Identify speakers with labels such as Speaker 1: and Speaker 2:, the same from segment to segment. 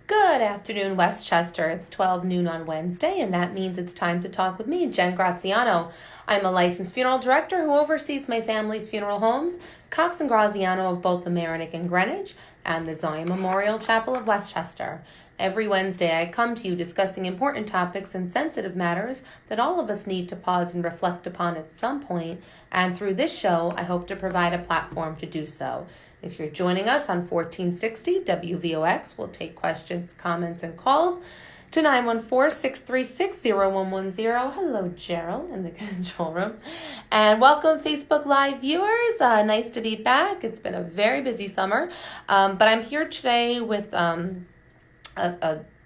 Speaker 1: Good afternoon, Westchester. It's 12 noon on Wednesday, and that means it's time to talk with me, Jen Graziano. I'm a licensed funeral director who oversees my family's funeral homes, Cox and Graziano of both the Mamaroneck and Greenwich, and the Zion Memorial Chapel of Westchester. Every Wednesday, I come to you discussing important topics and sensitive matters that all of us need to pause and reflect upon at some point, and through this show, I hope to provide a platform to do so. If you're joining us on 1460 WVOX, we'll take questions, comments, and calls to 914-636-0110. Hello, Gerald, in the control room. And welcome, Facebook Live viewers. Nice to be back. It's been a very busy summer, but I'm here today with a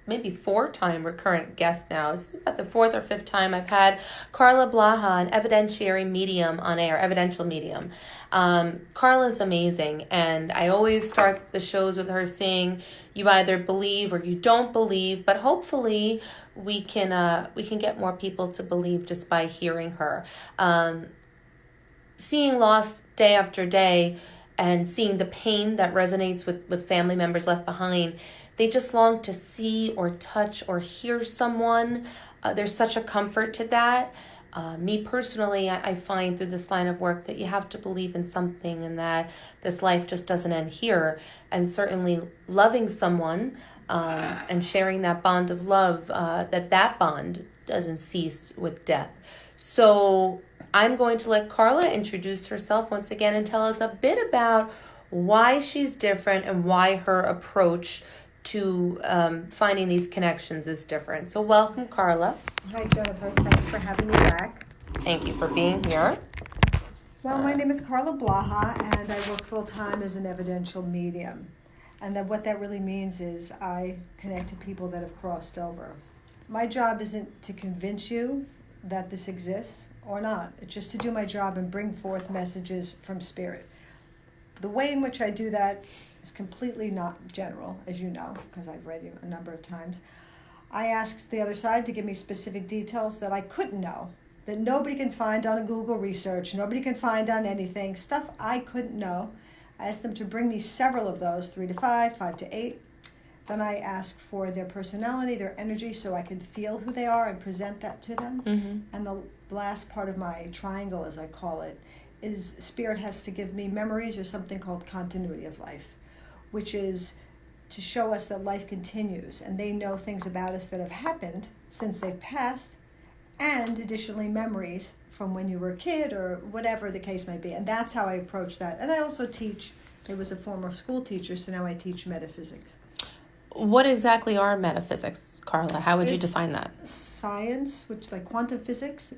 Speaker 1: maybe 4-time recurrent guest now. This is about the 4th or 5th time I've had Carla Blaha, an evidentiary medium on air, evidential medium. Carla's amazing, and I always start the shows with her saying, you either believe or you don't believe, but hopefully we can get more people to believe just by hearing her. Seeing loss day after day and seeing the pain that resonates with family members left behind, they just long to see or touch or hear someone. There's such a comfort to that. Me personally, I find through this line of work that you have to believe in something and that this life just doesn't end here. And certainly loving someone and sharing that bond of love, that bond doesn't cease with death. So I'm going to let Carla introduce herself once again and tell us a bit about why she's different and why her approach to finding these connections is different. So welcome, Carla.
Speaker 2: Hi, Jennifer. Thanks for having me back.
Speaker 1: Thank you for being here.
Speaker 2: Well, my name is Carla Blaha, and I work full-time as an evidential medium. And then what that really means is I connect to people that have crossed over. My job isn't to convince you that this exists or not. It's just to do my job and bring forth messages from spirit. The way in which I do that is completely not general, as you know, because I've read you a number of times. I asked the other side to give me specific details that I couldn't know, that nobody can find on a Google research, nobody can find on anything, stuff I couldn't know. I asked them to bring me several of those, 3 to 5, 5 to 8. Then I ask for their personality, their energy, so I can feel who they are and present that to them. Mm-hmm. And the last part of my triangle, as I call it, is spirit has to give me memories or something called continuity of life, which is to show us that life continues and they know things about us that have happened since they've passed, and additionally memories from when you were a kid or whatever the case may be. And that's how I approach that. And I also teach, I was a former school teacher, so now I teach metaphysics.
Speaker 1: What exactly are metaphysics, Carla? How would you define that?
Speaker 2: Science, which like quantum physics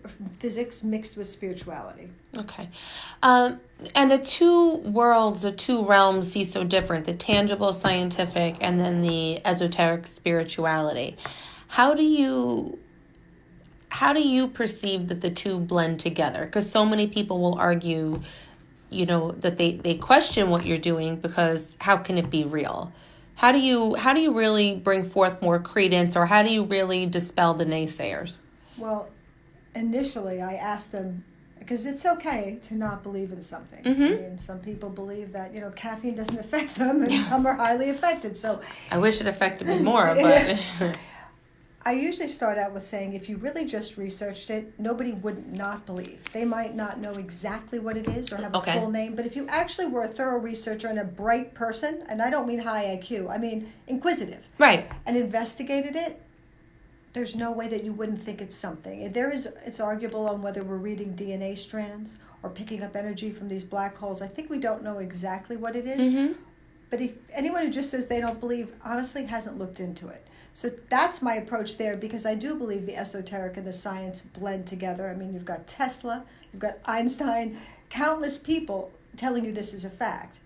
Speaker 2: mixed with spirituality.
Speaker 1: Okay. And the two worlds, the two realms see so different, the tangible scientific and then the esoteric spirituality. How do you perceive that the two blend together? Because so many people will argue, that they question what you're doing because how can it be real? How do you really bring forth more credence, or how do you really dispel the naysayers?
Speaker 2: Well, initially I asked them, because it's okay to not believe in something.
Speaker 1: Mm-hmm.
Speaker 2: I mean, some people believe that, caffeine doesn't affect them, and some are highly affected. So
Speaker 1: I wish it affected me more, but
Speaker 2: I usually start out with saying, if you really just researched it, nobody would not believe. They might not know exactly what it is or have a full name, but if you actually were a thorough researcher and a bright person, and I don't mean high IQ, I mean inquisitive,
Speaker 1: right,
Speaker 2: and investigated it, there's no way that you wouldn't think it's something. It's arguable on whether we're reading DNA strands or picking up energy from these black holes. I think we don't know exactly what it is,
Speaker 1: mm-hmm.
Speaker 2: but if anyone who just says they don't believe, honestly hasn't looked into it. So that's my approach there, because I do believe the esoteric and the science blend together. I mean, you've got Tesla, you've got Einstein, countless people telling you this is a fact.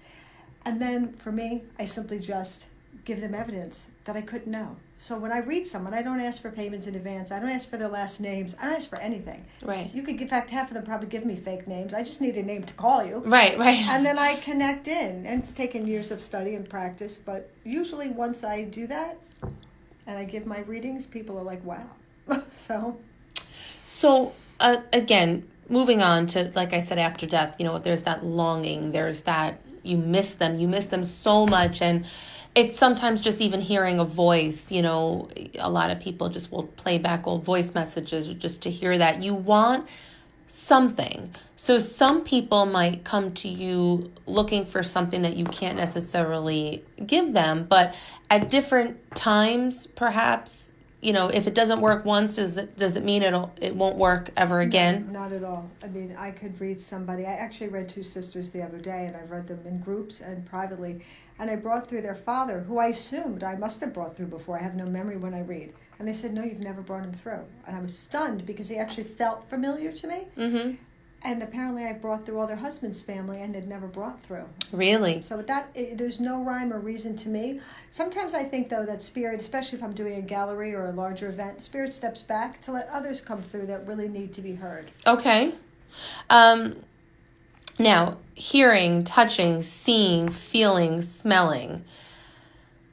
Speaker 2: And then for me, I simply just give them evidence that I couldn't know. So when I read someone, I don't ask for payments in advance. I don't ask for their last names. I don't ask for anything.
Speaker 1: Right.
Speaker 2: You could, in fact, half of them probably give me fake names. I just need a name to call you.
Speaker 1: Right.
Speaker 2: And then I connect in. And it's taken years of study and practice. But usually once I do that, and I give my readings, people are like, wow. So
Speaker 1: again, moving on to, like I said, after death, there's that longing, there's that you miss them so much. And it's sometimes just even hearing a voice, a lot of people just will play back old voice messages just to hear that. You want something. So some people might come to you looking for something that you can't necessarily give them, but at different times, perhaps, if it doesn't work once, does it mean it won't work ever again?
Speaker 2: No, not at all. I mean, I could read somebody. I actually read 2 sisters the other day, and I've read them in groups and privately, and I brought through their father, who I assumed I must have brought through before. I have no memory when I read. And they said, no, you've never brought him through. And I was stunned because he actually felt familiar to me.
Speaker 1: Mm-hmm.
Speaker 2: And apparently I brought through all their husband's family and had never brought through.
Speaker 1: Really?
Speaker 2: So with that, there's no rhyme or reason to me. Sometimes I think, though, that spirit, especially if I'm doing a gallery or a larger event, spirit steps back to let others come through that really need to be heard.
Speaker 1: Okay. Now, hearing, touching, seeing, feeling, smelling,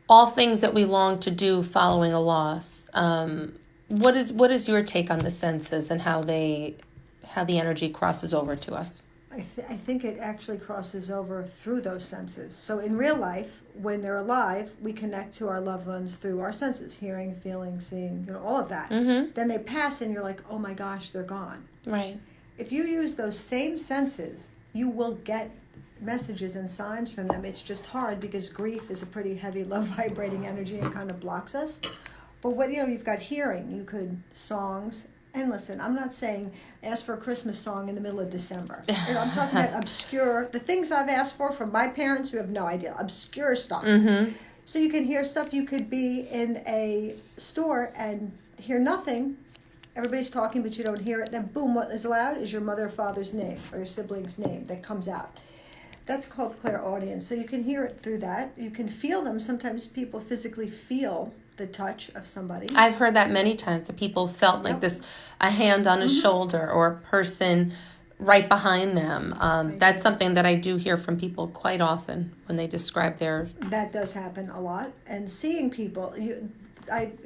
Speaker 1: all things that we long to do following a loss. What is your take on the senses and how the energy crosses over to us?
Speaker 2: I think it actually crosses over through those senses. So in real life, when they're alive, we connect to our loved ones through our senses, hearing, feeling, seeing, all of that.
Speaker 1: Mm-hmm.
Speaker 2: Then they pass and you're like, oh my gosh, they're gone.
Speaker 1: Right.
Speaker 2: If you use those same senses, you will get messages and signs from them. It's just hard because grief is a pretty heavy, low vibrating energy and kind of blocks us. But you've got hearing, songs. And listen, I'm not saying ask for a Christmas song in the middle of December. I'm talking about obscure, the things I've asked for from my parents who have no idea, obscure stuff.
Speaker 1: Mm-hmm.
Speaker 2: So you can hear stuff. You could be in a store and hear nothing. Everybody's talking, but you don't hear it. Then boom, what is loud is your mother or father's name or your sibling's name that comes out. That's called clairaudience. So you can hear it through that. You can feel them. Sometimes people physically feel the touch of somebody.
Speaker 1: I've heard that many times, that people felt like a hand on a shoulder or a person right behind them. That's something that I do hear from people quite often when they describe their...
Speaker 2: That does happen a lot. And seeing people,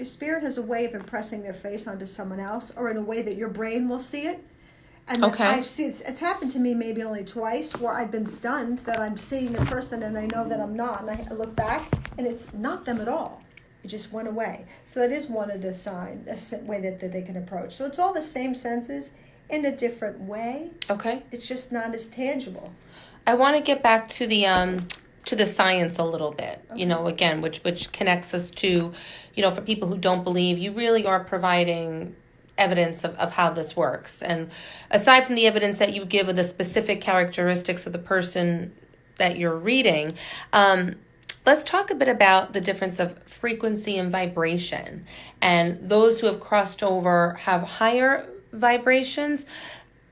Speaker 2: spirit has a way of impressing their face onto someone else, or in a way that your brain will see it. And I've seen, it's happened to me maybe only twice, where I've been stunned that I'm seeing a person and I know that I'm not. And I look back and it's not them at all. It just went away. So that is one of the signs, a way that they can approach. So it's all the same senses in a different way.
Speaker 1: Okay.
Speaker 2: It's just not as tangible.
Speaker 1: I want to get back to the science a little bit,
Speaker 2: Okay.
Speaker 1: Again, which connects us to, for people who don't believe, you really are providing evidence of how this works. And aside from the evidence that you give of the specific characteristics of the person that you're reading, let's talk a bit about the difference of frequency and vibration. And those who have crossed over have higher vibrations.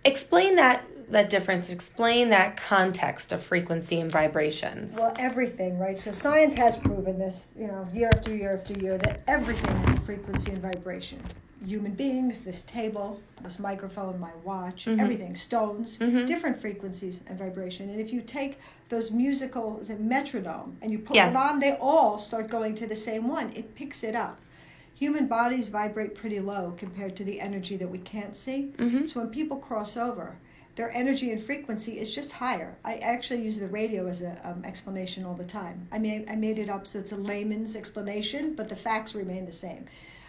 Speaker 1: Explain that difference. Explain that context of frequency and vibrations.
Speaker 2: Well, everything, right? So science has proven this, year after year after year, that everything has a frequency and vibration. Human beings, this table, this microphone, my watch, everything, stones, different frequencies and vibration. And if you take those musical, is it metronome, and you put them on, they all start going to the same one. It picks it up. Human bodies vibrate pretty low compared to the energy that we can't see. Mm-hmm. So when people cross over, their energy and frequency is just higher. I actually use the radio as an explanation all the time. I made it up so it's a layman's explanation, but the facts remain the same.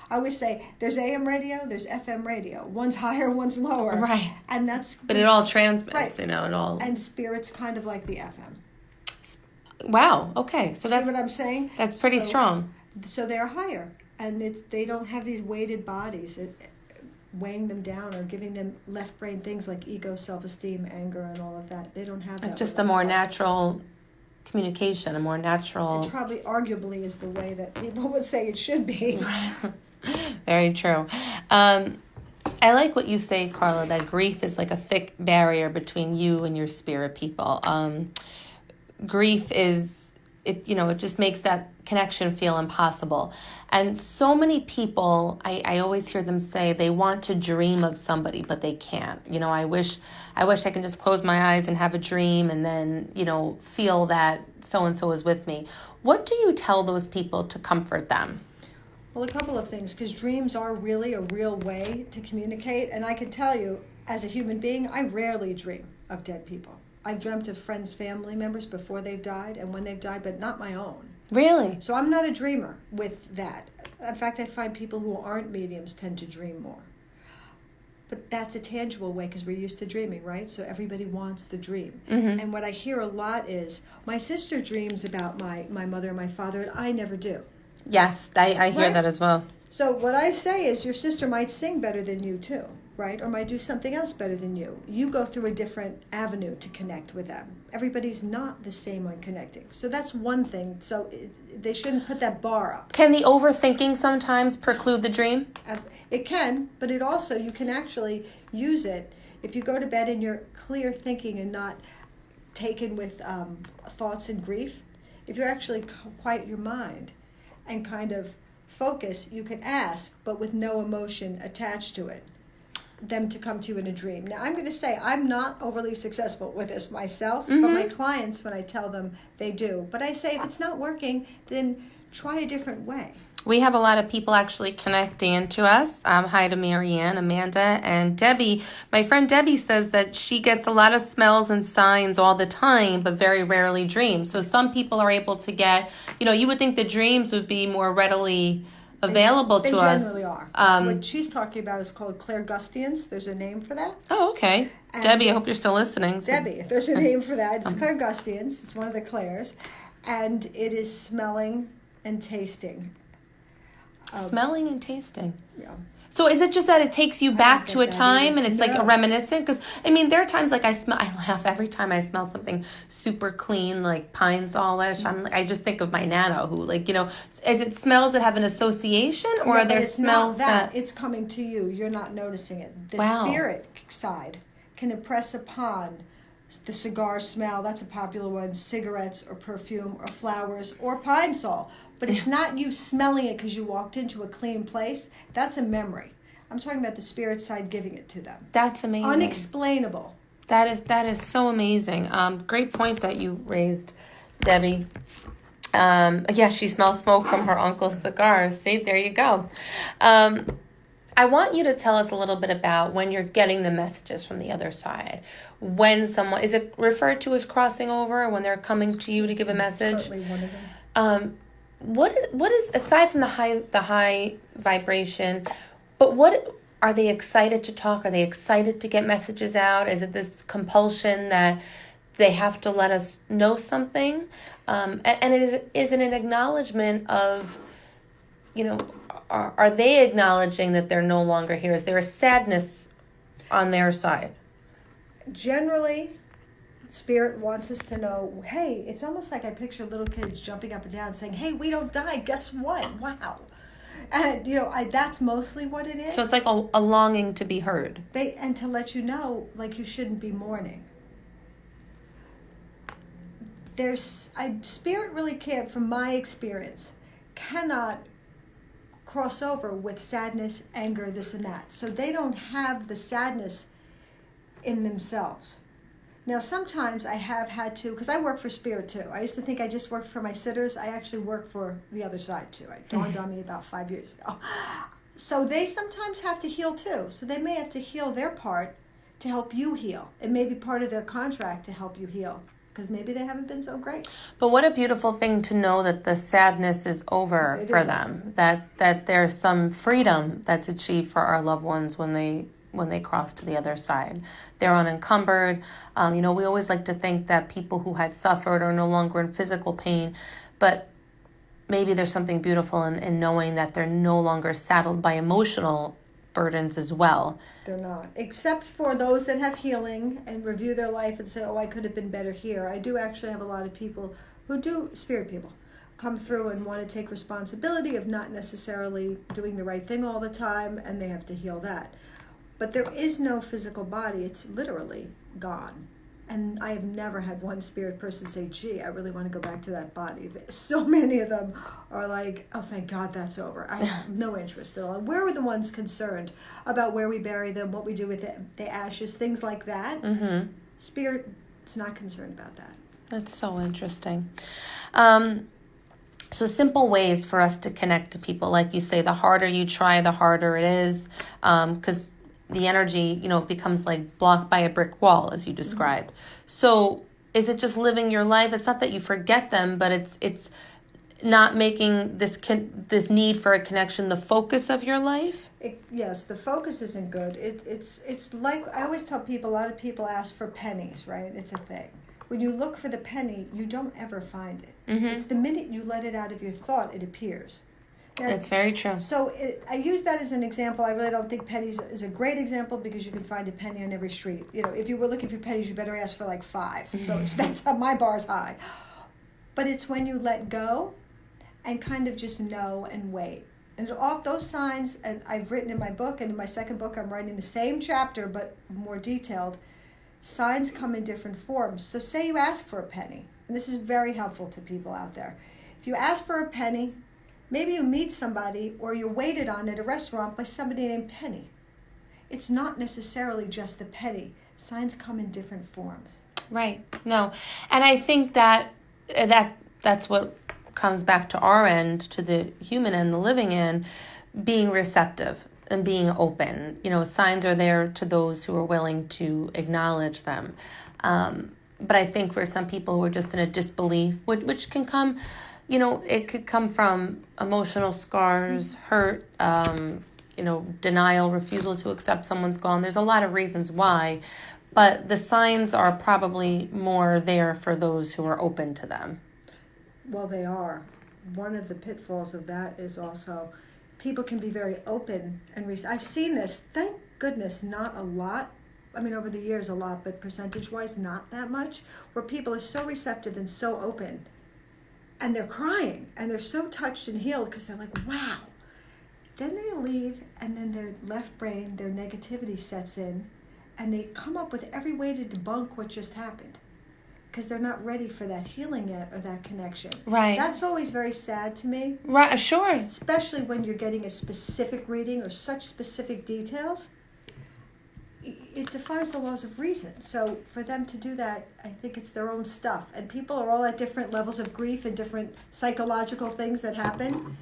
Speaker 2: I always say there's AM radio, there's FM radio. One's higher, one's lower.
Speaker 1: Right.
Speaker 2: And that's...
Speaker 1: But it all transmits,
Speaker 2: right.
Speaker 1: It all...
Speaker 2: And spirit's kind of like the FM.
Speaker 1: Wow, okay. So
Speaker 2: See what I'm saying?
Speaker 1: That's pretty strong.
Speaker 2: So they're higher. And they don't have these weighted bodies weighing them down or giving them left brain things like ego, self-esteem, anger, and all of that. They don't have that.
Speaker 1: It's just a more natural communication, a more natural...
Speaker 2: It probably arguably is the way that people would say it should be.
Speaker 1: Very true. I like what you say, Carla, that grief is like a thick barrier between you and your spirit people. Grief is, it just makes that connection feel impossible. And so many people, I always hear them say they want to dream of somebody, but they can't. I wish I can just close my eyes and have a dream and then, feel that so-and-so is with me. What do you tell those people to comfort them?
Speaker 2: Well, a couple of things, because dreams are really a real way to communicate. And I can tell you, as a human being, I rarely dream of dead people. I've dreamt of friends, family members before they've died and when they've died, but not my own.
Speaker 1: Really?
Speaker 2: So I'm not a dreamer with that. In fact, I find people who aren't mediums tend to dream more. But that's a tangible way because we're used to dreaming, right? So everybody wants the dream.
Speaker 1: Mm-hmm.
Speaker 2: And what I hear a lot is, my sister dreams about my mother and my father, and I never do.
Speaker 1: Yes, I hear that as well.
Speaker 2: So what I say is your sister might sing better than you too, right? Or might do something else better than you. You go through a different avenue to connect with them. Everybody's not the same on connecting. So that's one thing. So they shouldn't put that bar up.
Speaker 1: Can the overthinking sometimes preclude the dream?
Speaker 2: It can, but it also, you can actually use it if you go to bed and you're clear thinking and not taken with thoughts and grief. If you actually quiet your mind and kind of focus, you can ask, but with no emotion attached to it, them to come to you in a dream. Now, I'm going to say I'm not overly successful with this myself, but my clients, when I tell them, they do. But I say if it's not working, then try a different way.
Speaker 1: We have a lot of people actually connecting to us. Hi to Marianne, Amanda, and Debbie. My friend Debbie says that she gets a lot of smells and signs all the time, but very rarely dreams. So some people are able to get, you would think the dreams would be more readily available to us.
Speaker 2: They generally are. What she's talking about is called clairgustians. There's a name for that.
Speaker 1: Oh, okay. And Debbie, I hope you're still listening. So.
Speaker 2: Debbie, if there's a name for that, it's clairgustians. It's one of the clairs. And it is smelling and tasting.
Speaker 1: Smelling and tasting.
Speaker 2: Yeah.
Speaker 1: So is it just that it takes you back to a time and it's like a reminiscent? Because, there are times like I laugh every time I smell something super clean, like pine solish. I just think of my Nana who, is it smells that have an association or are there smells that...
Speaker 2: It's coming to you. You're not noticing it. The spirit side can impress upon the cigar smell. That's a popular one. Cigarettes or perfume or flowers or pine sol. But it's not you smelling it because you walked into a clean place. That's a memory. I'm talking about the spirit side giving it to them.
Speaker 1: That's amazing.
Speaker 2: Unexplainable.
Speaker 1: That is so amazing. Great point that you raised, Debbie. She smells smoke from her uncle's cigar. See, there you go. I want you to tell us a little bit about when you're getting the messages from the other side. When someone, is it referred to as crossing over when they're coming to you to give a message?
Speaker 2: Certainly one of them.
Speaker 1: What is aside from the high vibration, but what are they excited to talk? Are they excited to get messages out? Is it this compulsion that they have to let us know something? And it is it an acknowledgement of, are they acknowledging that they're no longer here? Is there a sadness on their side?
Speaker 2: Generally, Spirit wants us to know, hey, it's almost like I picture little kids jumping up and down saying, hey, we don't die. Guess what? Wow. And, that's mostly what it is. So
Speaker 1: it's like a longing to be heard.
Speaker 2: And to let you know, like, you shouldn't be mourning. Spirit really can't, from my experience, cannot cross over with sadness, anger, this and that. So they don't have the sadness in themselves. Now, sometimes I have had to, because I work for Spirit too. I used to think I just worked for my sitters. I actually work for the other side too. It dawned on me about 5 years ago. So they sometimes have to heal too. So they may have to heal their part to help you heal. It may be part of their contract to help you heal. because maybe they haven't been so great.
Speaker 1: But what a beautiful thing to know that the sadness is over for them. That there's some freedom that's achieved for our loved ones when they cross to the other side. They're unencumbered. We always like to think that people who had suffered are no longer in physical pain, but maybe there's something beautiful in knowing that they're no longer saddled by emotional burdens as well.
Speaker 2: They're not, except for those that have healing and review their life and say, oh, I could have been better here. I do actually have a lot of people who do, spirit people, come through and want to take responsibility of not necessarily doing the right thing all the time, and they have to heal that. But there is no physical body. It's literally gone. And I have never had one spirit person say, gee, I really want to go back to that body. So many of them are like, oh, thank God that's over. I have no interest at all. And we're the ones concerned about where we bury them, what we do with the ashes, things like that.
Speaker 1: Mm-hmm.
Speaker 2: Spirit is not concerned about that.
Speaker 1: That's so interesting. So simple ways for us to connect to people. Like you say, the harder you try, the harder it is. Because the energy, becomes like blocked by a brick wall, as you described. Mm-hmm. So is it just living your life? It's not that you forget them, but it's not making this need for a connection the focus of your life?
Speaker 2: Yes, the focus isn't good. It's like, I always tell people, a lot of people ask for pennies, right? It's a thing. When you look for the penny, you don't ever find it. Mm-hmm. It's the minute you let it out of your thought, it appears.
Speaker 1: That's very true. So
Speaker 2: I use that as an example. I really don't think pennies is a great example because you can find a penny on every street. If you were looking for pennies, you better ask for like 5. So that's how my bar's high. But it's when you let go and kind of just know and wait. And off those signs, and I've written in my book, and in my second book, I'm writing the same chapter but more detailed. Signs come in different forms. So say you ask for a penny, and this is very helpful to people out there. If you ask for a penny, maybe you meet somebody or you're waited on at a restaurant by somebody named Penny. It's not necessarily just the penny. Signs come in different forms.
Speaker 1: Right. No. And I think that's what comes back to our end, to the human end, the living end, being receptive and being open. Signs are there to those who are willing to acknowledge them. But I think for some people who are just in a disbelief, which can come... it could come from emotional scars, hurt, denial, refusal to accept someone's gone. There's a lot of reasons why, but the signs are probably more there for those who are open to them.
Speaker 2: Well, they are. One of the pitfalls of that is also people can be very open and I've seen this, thank goodness, not a lot. I mean, over the years a lot, but percentage-wise not that much, where people are so receptive and so open. And they're crying, and they're so touched and healed because they're like, wow. Then they leave, and then their left brain, their negativity sets in, and they come up with every way to debunk what just happened because they're not ready for that healing yet or that connection.
Speaker 1: Right.
Speaker 2: That's always very sad to me.
Speaker 1: Right, sure.
Speaker 2: Especially when you're getting a specific reading or such specific details. It defies the laws of reason. So for them to do that, I think it's their own stuff. And people are all at different levels of grief and different psychological things that happen.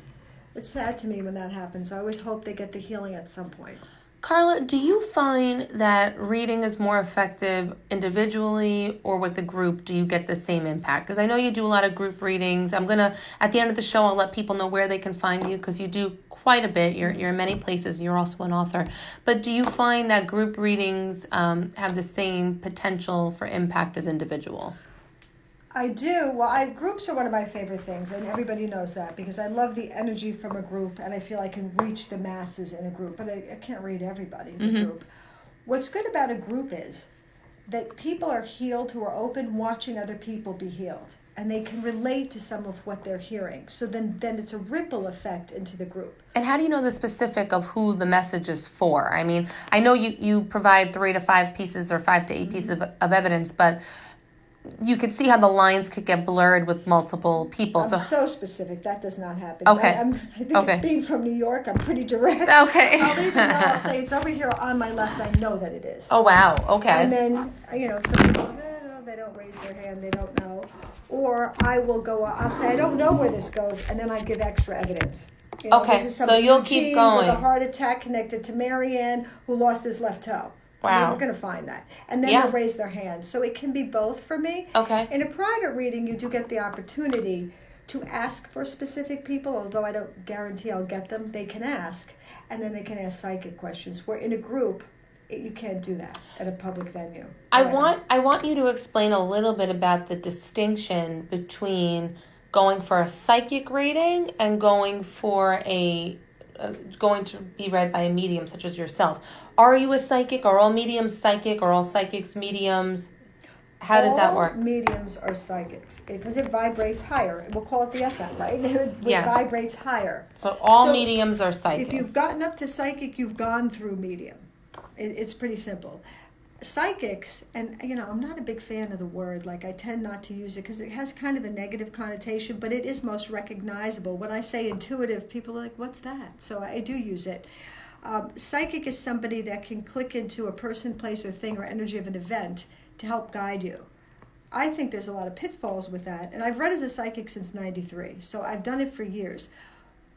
Speaker 2: It's sad to me when that happens. I always hope they get the healing at some point.
Speaker 1: Carla, do you find that reading is more effective individually or with the group? Do you get the same impact? Because I know you do a lot of group readings. At the end of the show, I'll let people know where they can find you because you do quite a bit. You're in many places. You're also an author. But do you find that group readings have the same potential for impact as individual?
Speaker 2: I do. Well, groups are one of my favorite things, and everybody knows that because I love the energy from a group, and I feel I can reach the masses in a group, but I can't read everybody in a group. What's good about a group is that people are healed who are open watching other people be healed, and they can relate to some of what they're hearing. So then it's a ripple effect into the group.
Speaker 1: And how do you know the specific of who the message is for? I mean, I know you provide 3 to 5 pieces or 5 to 8 pieces of evidence, but you could see how the lines could get blurred with multiple people.
Speaker 2: I'm so specific. That does not happen.
Speaker 1: Okay.
Speaker 2: I think it's being from New York. I'm pretty direct.
Speaker 1: Okay.
Speaker 2: I'll even know. I'll say it's over here on my left. I know that it is.
Speaker 1: Oh, wow. Okay.
Speaker 2: And then, some people, no, they don't raise their hand. They don't know. Or I will go, I'll say, I don't know where this goes. And then I give extra evidence.
Speaker 1: Okay. So you'll keep going.
Speaker 2: With a heart attack connected to Marianne, who lost his left toe. I mean,
Speaker 1: Wow.
Speaker 2: we're going to find that. And then
Speaker 1: Yeah.
Speaker 2: they'll raise their hand. So it can be both for me.
Speaker 1: Okay.
Speaker 2: In a private reading, you do get the opportunity to ask for specific people, although I don't guarantee I'll get them. They can ask, and then they can ask psychic questions. Where in a group, you can't do that at a public venue.
Speaker 1: I want you to explain a little bit about the distinction between going for a psychic reading and going to be read by a medium such as yourself. Are you a psychic? Are all mediums psychic? Are all psychics mediums? How does that work?
Speaker 2: All mediums are psychics because it vibrates higher. We'll call it the FM, right? It
Speaker 1: Yes.
Speaker 2: vibrates higher.
Speaker 1: So all mediums are psychic.
Speaker 2: If you've gotten up to psychic, you've gone through medium. It's pretty simple. Psychics, and I'm not a big fan of the word, like I tend not to use it because it has kind of a negative connotation, but it is most recognizable. When I say intuitive, people are like, what's that? So I do use it. Psychic is somebody that can click into a person, place, or thing or energy of an event to help guide you. I think there's a lot of pitfalls with that, and I've read as a psychic since '93, so I've done it for years.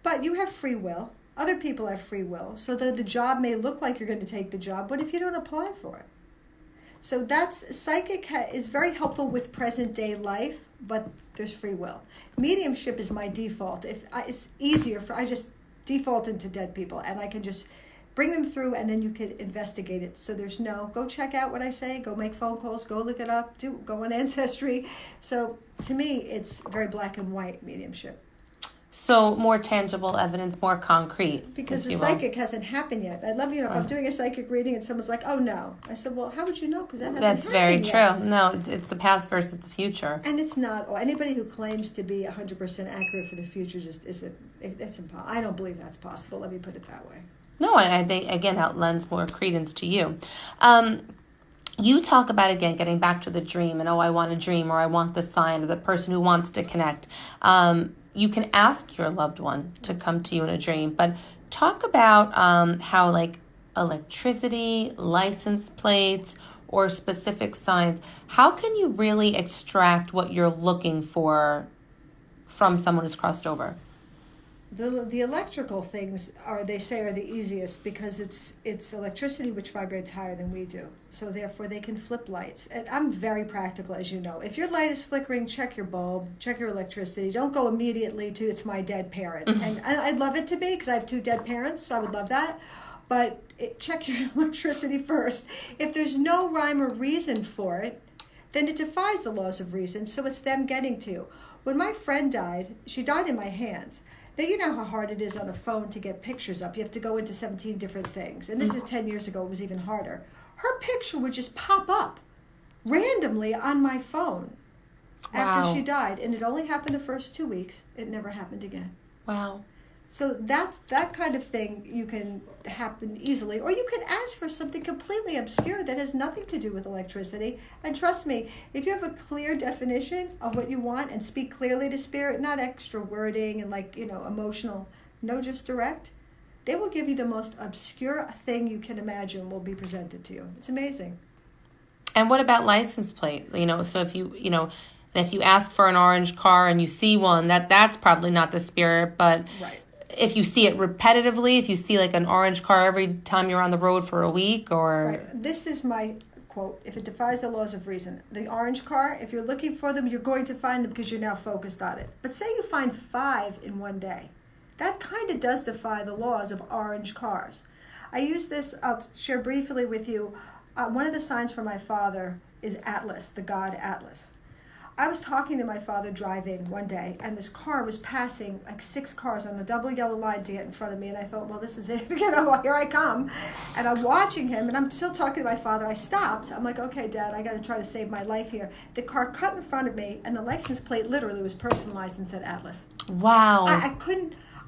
Speaker 2: But you have free will. Other people have free will, so the job may look like you're going to take the job, but if you don't apply for it. So psychic is very helpful with present day life, but there's free will. Mediumship is my default. It's easier I just default into dead people, and I can just bring them through, and then you can investigate it. So there's go check out what I say, go make phone calls, go look it up, go on Ancestry. So to me, it's very black and white mediumship.
Speaker 1: So more tangible evidence, more concrete.
Speaker 2: Because the psychic hasn't happened yet. I'd love, if I'm doing a psychic reading and someone's like, oh no. I said, well, how would you know? Because that hasn't happened
Speaker 1: That's very
Speaker 2: yet.
Speaker 1: true. No, it's the past versus the future.
Speaker 2: And it's not. Anybody who claims to be 100% accurate for the future that's impossible. I don't believe that's possible. Let me put it that way.
Speaker 1: No, I think, again, that lends more credence to you. You talk about, again, getting back to the dream and, I want a dream, or I want the sign, or the person who wants to connect. You can ask your loved one to come to you in a dream, but talk about how, like, electricity, license plates, or specific signs, how can you really extract what you're looking for from someone who's crossed over?
Speaker 2: The electrical things are the easiest because it's electricity which vibrates higher than we do. So therefore they can flip lights. And I'm very practical, as you know. If your light is flickering, check your bulb, check your electricity. Don't go immediately to it's my dead parent. And I'd love it to be because I have 2 dead parents, so I would love that. But check your electricity first. If there's no rhyme or reason for it, then it defies the laws of reason, so it's them getting to you. When my friend died, she died in my hands. Now, you know how hard it is on a phone to get pictures up. You have to go into 17 different things. And this is 10 years ago. It was even harder. Her picture would just pop up randomly on my phone after she died. And it only happened the first 2 weeks. It never happened again.
Speaker 1: Wow.
Speaker 2: So that kind of thing you can happen easily. Or you can ask for something completely obscure that has nothing to do with electricity. And trust me, if you have a clear definition of what you want and speak clearly to spirit, not extra wording and emotional, just direct, they will give you the most obscure thing you can imagine will be presented to you. It's amazing.
Speaker 1: And what about license plate? So if you ask for an orange car and you see one, that's probably not the spirit, but
Speaker 2: right.
Speaker 1: If you see it repetitively, if you see like an orange car every time you're on the road for a week, or...
Speaker 2: Right. This is my quote, if it defies the laws of reason. The orange car, if you're looking for them, you're going to find them because you're now focused on it. But say you find 5 in one day. That kind of does defy the laws of orange cars. I use this, I'll share briefly with you. One of the signs for my father is Atlas, the god Atlas. I was talking to my father driving one day, and this car was passing like 6 cars on a double yellow line to get in front of me, and I thought, well, this is it. Here I come. And I'm watching him, and I'm still talking to my father. I stopped. I'm like, okay, Dad, I got to try to save my life here. The car cut in front of me, and the license plate literally was personalized and said Atlas.
Speaker 1: Wow.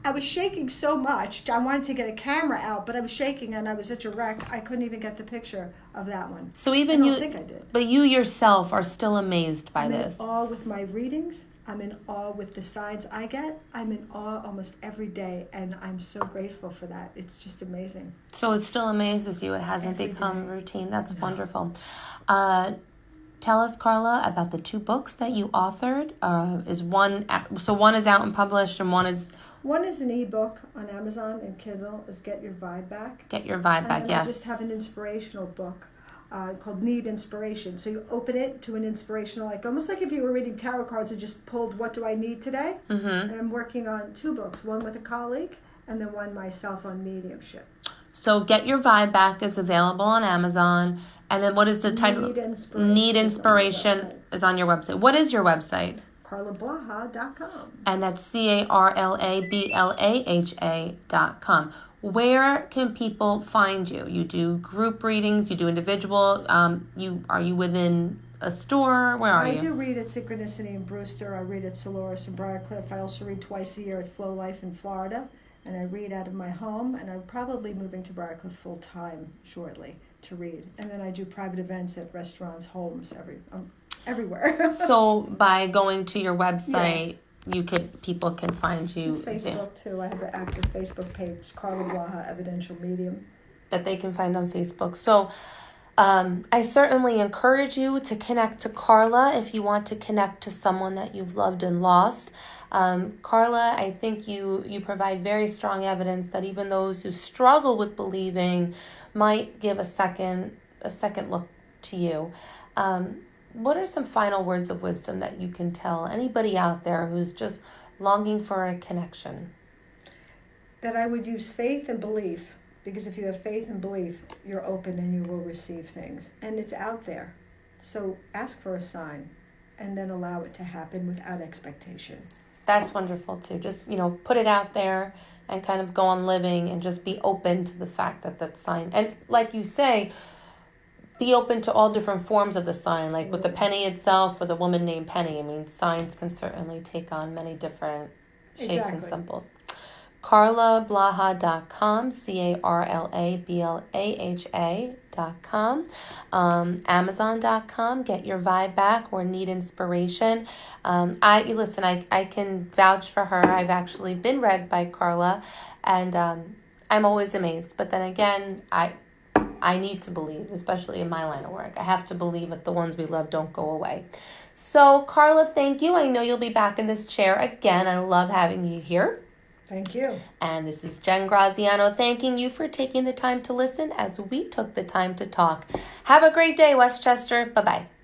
Speaker 2: I was shaking so much. I wanted to get a camera out, but I was shaking and I was such a wreck. I couldn't even get the picture of that one.
Speaker 1: So even
Speaker 2: I don't think I did.
Speaker 1: But you yourself are still amazed by this.
Speaker 2: I'm in awe with my readings. I'm in awe with the signs I get. I'm in awe almost every day, and I'm so grateful for that. It's just amazing.
Speaker 1: So it still amazes you. It hasn't
Speaker 2: Every
Speaker 1: become
Speaker 2: day.
Speaker 1: routine. That's wonderful. Tell us, Carla, about the 2 books that you authored. One is out and published, and one is
Speaker 2: One is an ebook on Amazon and Kindle, is Get Your Vibe Back.
Speaker 1: Get Your Vibe Back,
Speaker 2: And
Speaker 1: yes.
Speaker 2: I just have an inspirational book called Need Inspiration. So you open it to an inspirational, like almost like if you were reading tarot cards and just pulled, what do I need today?
Speaker 1: Mm-hmm.
Speaker 2: And I'm working on 2 books, one with a colleague and then one myself on mediumship.
Speaker 1: So Get Your Vibe Back is available on Amazon. And then what is the title? Need Inspiration is on your website. What is your website?
Speaker 2: CarlaBlaha.com.
Speaker 1: And that's CarlaBlaha.com. Where can people find you? You do group readings, you do individual. Are you within a store? Where are you?
Speaker 2: I do read at Synchronicity in Brewster. I read at Soulauras Briarcliff. I also read twice a year at Flowlife in Florida. And I read out of my home. And I'm probably moving to Briarcliff full time shortly to read. And then I do private events at restaurants, homes, everywhere.
Speaker 1: So by going to your website,
Speaker 2: yes.
Speaker 1: People can find you
Speaker 2: Facebook
Speaker 1: there.
Speaker 2: too. I have an active Facebook page, Carla Blaha, Evidential Medium.
Speaker 1: That they can find on Facebook. So I certainly encourage you to connect to Carla if you want to connect to someone that you've loved and lost. Carla, I think you provide very strong evidence that even those who struggle with believing might give a second look to you. What are some final words of wisdom that you can tell anybody out there who's just longing for a connection?
Speaker 2: That I would use faith and belief, because if you have faith and belief, you're open and you will receive things. And it's out there. So ask for a sign and then allow it to happen without expectation.
Speaker 1: That's wonderful too. Just, put it out there and kind of go on living and just be open to the fact that sign. And like you say, be open to all different forms of the sign, like with the penny itself or the woman named Penny. I mean, signs can certainly take on many different shapes and symbols. CarlaBlaha.com, CarlaBlaha.com, Amazon.com, Get Your Vibe Back or Need Inspiration. I can vouch for her. I've actually been read by Carla, and I'm always amazed. But then again, I need to believe, especially in my line of work. I have to believe that the ones we love don't go away. So, Carla, thank you. I know you'll be back in this chair again. I love having you here.
Speaker 2: Thank you.
Speaker 1: And this is Jen Graziano thanking you for taking the time to listen as we took the time to talk. Have a great day, Westchester. Bye-bye.